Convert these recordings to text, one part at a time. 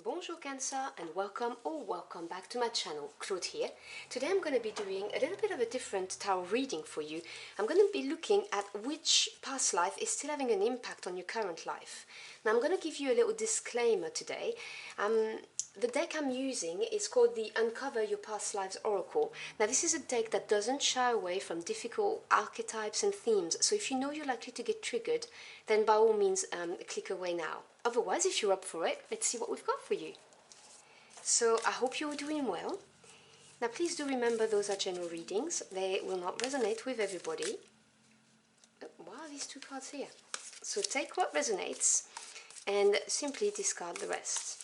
Bonjour Cancer and welcome back to my channel. Claude here. Today I'm going to be doing a little bit of a different tarot reading for you. I'm going to be looking at which past life is still having an impact on your current life. Now I'm going to give you a little disclaimer today. The deck I'm using is called the Uncover Your Past Lives Oracle. Now this is a deck that doesn't shy away from difficult archetypes and themes, so if you know you're likely to get triggered, then by all means click away now. Otherwise, if you're up for it, let's see what we've got for you. So I hope you're doing well. Now please do remember those are general readings. They will not resonate with everybody. Why are these two cards here? So take what resonates and simply discard the rest.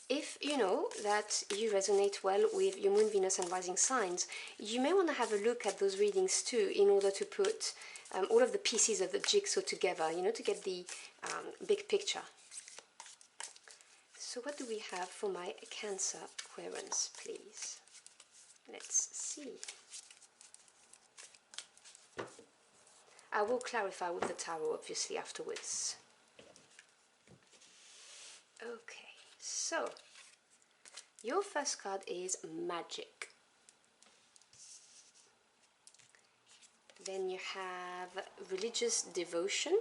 If you know that you resonate well with your Moon, Venus and Rising signs, you may want to have a look at those readings too in order to put all of the pieces of the jigsaw together, you know, to get the big picture. So what do we have for my Cancer Aquarians, please? Let's see. I will clarify with the tarot obviously afterwards. Okay, so your first card is Magic. Then you have Religious Devotion.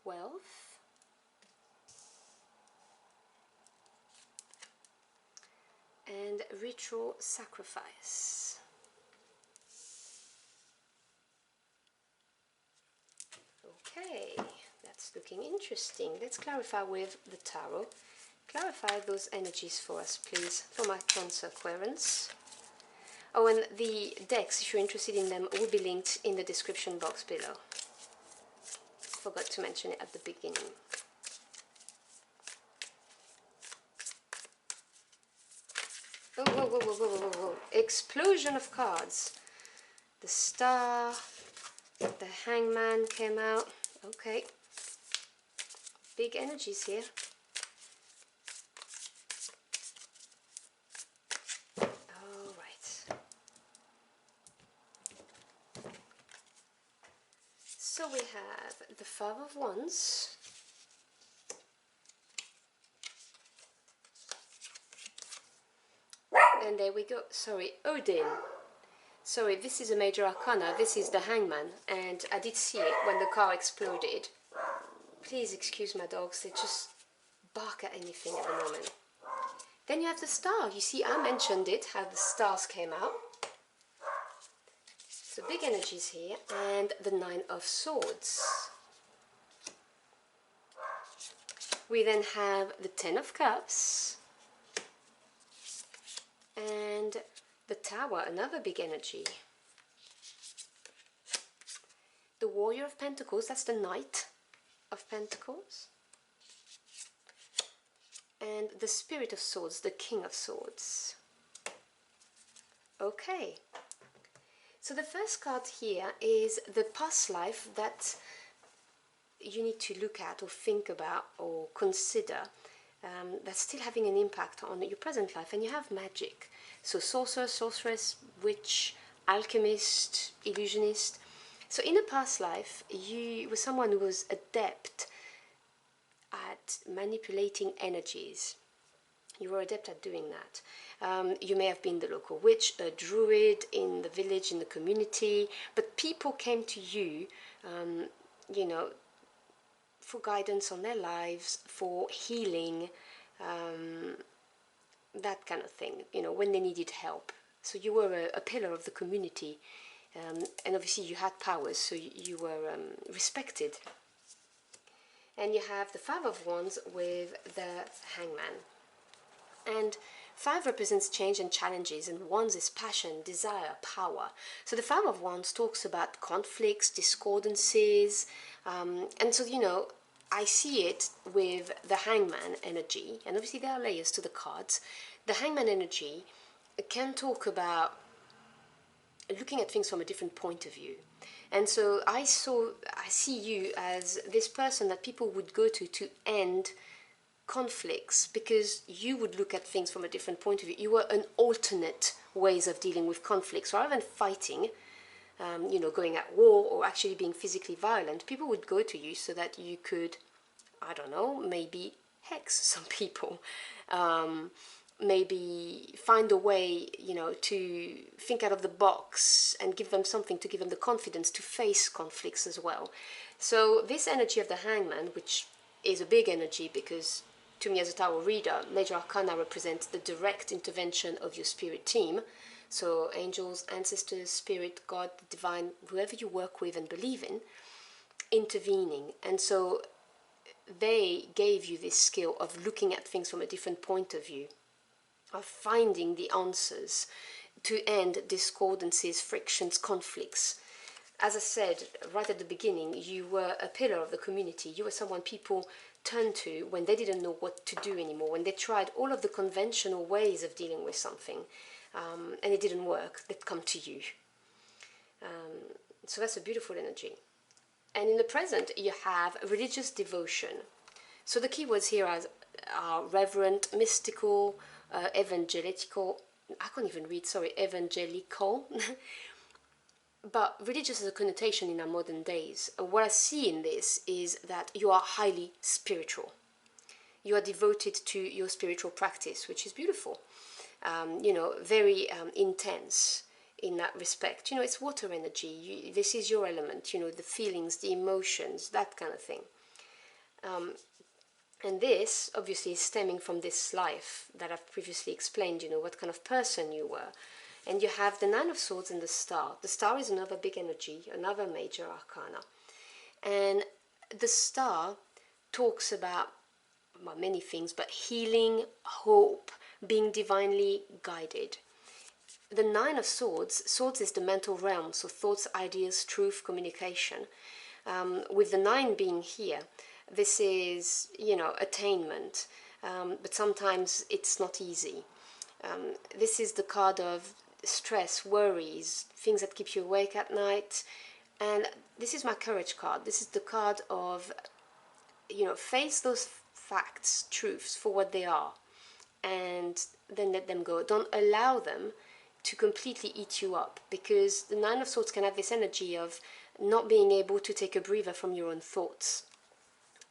Wealth. And Ritual Sacrifice. Okay, that's looking interesting. Let's clarify with the tarot. Clarify those energies for us, please, for my Cancer Aquarians. Oh, and the decks, if you're interested in them, will be linked in the description box below. Forgot to mention it at the beginning. Oh, whoa, whoa, whoa, whoa, whoa, whoa. Explosion of cards. The Star, the Hangman came out. Okay. Big energies here. So we have the Five of Wands, and there we go. Sorry, Odin. Sorry, this is a major arcana. This is the Hangman, and I did see it when the car exploded. Please excuse my dogs, they just bark at anything at the moment. Then you have the Star. You see, I mentioned it, how the stars came out. So big energies here, and the Nine of Swords. We then have the Ten of Cups and the Tower, another big energy. The Warrior of Pentacles, that's the Knight of Pentacles. And the Spirit of Swords, the King of Swords. Okay. So the first card here is the past life that you need to look at or think about or consider that's still having an impact on your present life. And you have magic. So sorcerer, sorceress, witch, alchemist, illusionist. So in a past life, you were someone who was adept at manipulating energies. You were adept at doing that. You may have been the local witch, a druid in the village, in the community, but people came to you, you know, for guidance on their lives, for healing, that kind of thing, you know, when they needed help. So you were a pillar of the community, and obviously you had powers, so you were respected. And you have the Five of Wands with the Hangman. And 5 represents change and challenges, and Wands is passion, desire, power. So the Five of Wands talks about conflicts, discordances, and so, you know, I see it with the Hangman energy, and obviously there are layers to the cards. The Hangman energy can talk about looking at things from a different point of view. And so I see you as this person that people would go to end conflicts, because you would look at things from a different point of view. You were an alternate ways of dealing with conflicts. Rather than fighting, you know, going at war or actually being physically violent, people would go to you so that you could, I don't know, maybe hex some people, maybe find a way, you know, to think out of the box and give them something to give them the confidence to face conflicts as well. So this energy of the Hangman, which is a big energy because to me as a tarot reader, Major Arcana represents the direct intervention of your spirit team. So angels, ancestors, spirit, God, the divine, whoever you work with and believe in, intervening. And so they gave you this skill of looking at things from a different point of view, of finding the answers to end discordances, frictions, conflicts. As I said right at the beginning, you were a pillar of the community. You were someone people turned to when they didn't know what to do anymore, when they tried all of the conventional ways of dealing with something, and it didn't work. They'd come to you. So that's a beautiful energy. And in the present, you have religious devotion. So the keywords here are reverent, mystical, evangelical. I can't even read, sorry, evangelical. But religious has a connotation in our modern days. What I see in this is that you are highly spiritual. You are devoted to your spiritual practice, which is beautiful. You know, very intense in that respect. You know, it's water energy. This is your element, you know, the feelings, the emotions, that kind of thing. And this, obviously, is stemming from this life that I've previously explained, you know, what kind of person you were. And you have the Nine of Swords and the Star. The Star is another big energy, another major arcana. And the Star talks about, well, many things, but healing, hope, being divinely guided. The Nine of Swords, swords is the mental realm, so thoughts, ideas, truth, communication. With the Nine being here, this is, you know, attainment, but sometimes it's not easy. This is the card of stress, worries, things that keep you awake at night. And this is my courage card. This is the card of, you know, face those facts, truths for what they are, and then let them go. Don't allow them to completely eat you up, because the Nine of Swords can have this energy of not being able to take a breather from your own thoughts.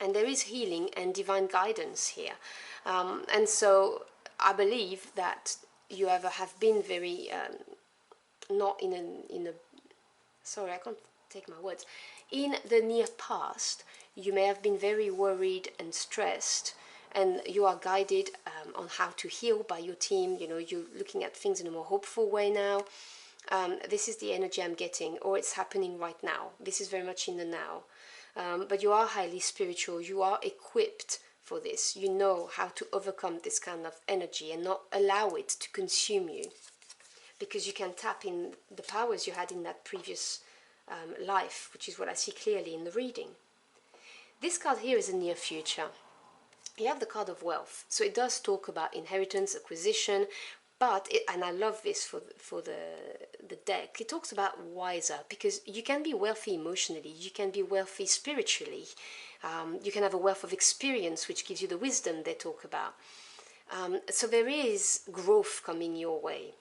And there is healing and divine guidance here. And so I believe that you ever have been very, not in a, sorry, I can't take my words. In the near past, you may have been very worried and stressed, and you are guided on how to heal by your team. You know, you're looking at things in a more hopeful way now. This is the energy I'm getting, or it's happening right now. This is very much in the now. But you are highly spiritual. You are equipped for this. You know how to overcome this kind of energy and not allow it to consume you, because you can tap in the powers you had in that previous life, which is what I see clearly in the reading. This card here is a near future. You have the card of wealth, so it does talk about inheritance, acquisition, but and I love this for the deck, it talks about wiser, because you can be wealthy emotionally, you can be wealthy spiritually, you can have a wealth of experience which gives you the wisdom they talk about. So there is growth coming your way.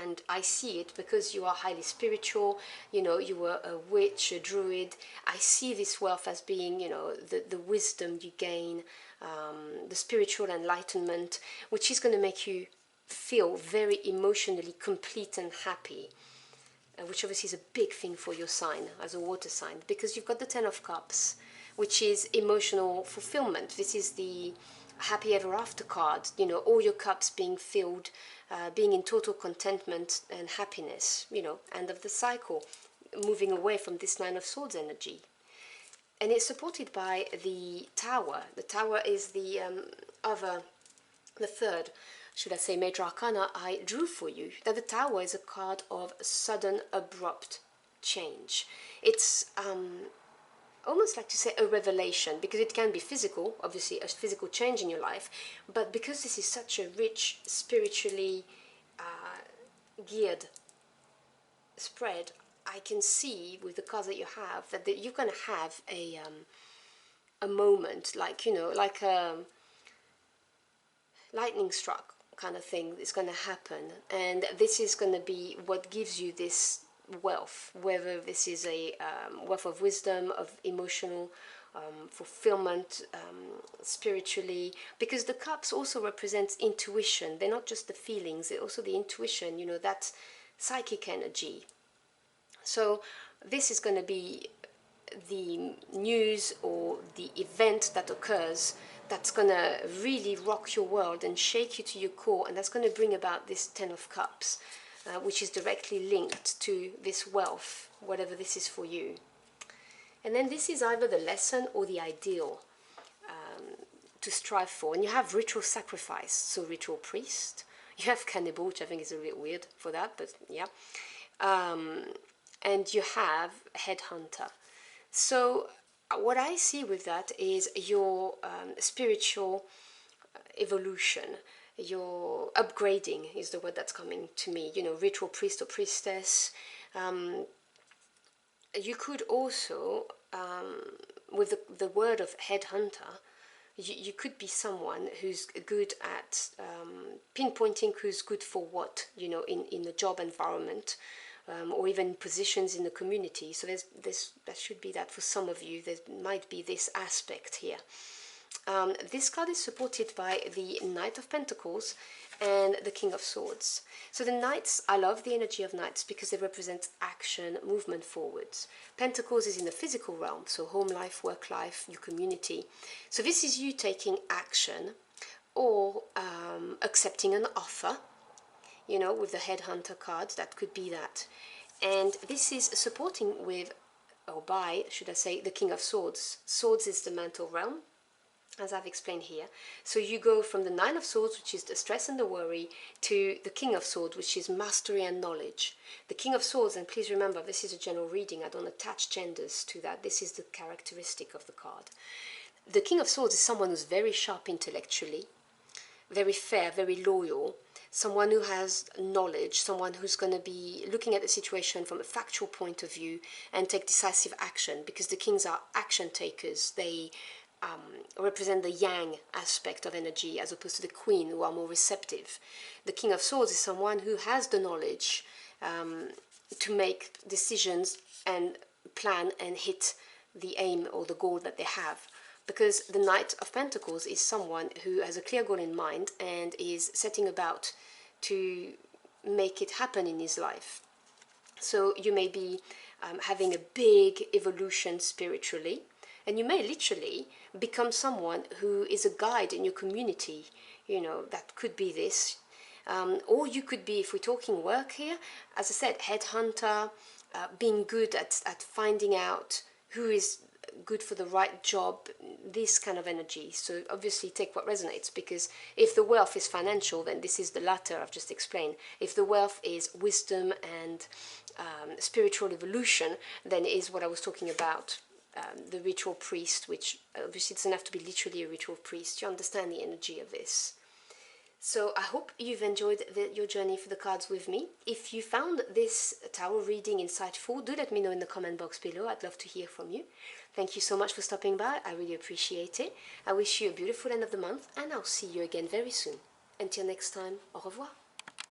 And I see it because you are highly spiritual, you know, you were a witch, a druid. I see this wealth as being, you know, the wisdom you gain, the spiritual enlightenment, which is going to make you feel very emotionally complete and happy, which obviously is a big thing for your sign as a water sign, because you've got the Ten of Cups, which is emotional fulfillment. This is the happy ever after card, you know, all your cups being filled, being in total contentment and happiness, you know, end of the cycle, moving away from this Nine of Swords energy. And it's supported by the Tower. The Tower is the third, should I say, major arcana I drew for you. That the Tower is a card of sudden, abrupt change. It's almost like to say a revelation, because it can be physical, obviously a physical change in your life, but because this is such a rich, spiritually geared spread, I can see with the cards that you have that you're going to have a moment, like, you know, like a lightning struck kind of thing is going to happen, and this is going to be what gives you this wealth, whether this is a wealth of wisdom, of emotional fulfillment, spiritually, because the cups also represents intuition. They're not just the feelings, they're also the intuition, you know, that psychic energy. So this is going to be the news or the event that occurs that's going to really rock your world and shake you to your core, and that's going to bring about this 10 of Cups, which is directly linked to this wealth, whatever this is for you. And then this is either the lesson or the ideal to strive for. And you have ritual sacrifice, so ritual priest. You have cannibal, which I think is a bit weird for that, but yeah. And you have headhunter. So what I see with that is your spiritual evolution, your upgrading is the word that's coming to me, you know, ritual priest or priestess. You could also, with the word of headhunter, you could be someone who's good at pinpointing who's good for what, you know, in the job environment, or even positions in the community. So that should be that for some of you. There might be this aspect here. This card is supported by the Knight of Pentacles and the King of Swords. So the Knights, I love the energy of Knights because they represent action, movement forwards. Pentacles is in the physical realm, so home life, work life, your community. So this is you taking action or accepting an offer, you know, with the Headhunter card, that could be that. And this is supporting with, or by, should I say, the King of Swords. Swords is the mental realm, as I've explained here. So you go from the Nine of Swords, which is the stress and the worry, to the King of Swords, which is mastery and knowledge. The King of Swords, and please remember, this is a general reading. I don't attach genders to that. This is the characteristic of the card. The King of Swords is someone who's very sharp intellectually, very fair, very loyal, someone who has knowledge, someone who's going to be looking at the situation from a factual point of view and take decisive action, because the kings are action takers. They represent the yang aspect of energy as opposed to the queen, who are more receptive. The King of Swords is someone who has the knowledge to make decisions and plan and hit the aim or the goal that they have. Because the Knight of Pentacles is someone who has a clear goal in mind and is setting about to make it happen in his life. So you may be having a big evolution spiritually, and you may literally become someone who is a guide in your community. You know, that could be this. Or you could be, if we're talking work here, as I said, headhunter, being good at finding out who is good for the right job, this kind of energy. So obviously take what resonates, because if the wealth is financial, then this is the latter I've just explained. If the wealth is wisdom and spiritual evolution, then it is what I was talking about, the ritual priest, which obviously doesn't have to be literally a ritual priest. You understand the energy of this. So I hope you've enjoyed your journey for the cards with me. If you found this tarot reading insightful, do let me know in the comment box below. I'd love to hear from you. Thank you so much for stopping by. I really appreciate it. I wish you a beautiful end of the month, and I'll see you again very soon. Until next time, au revoir.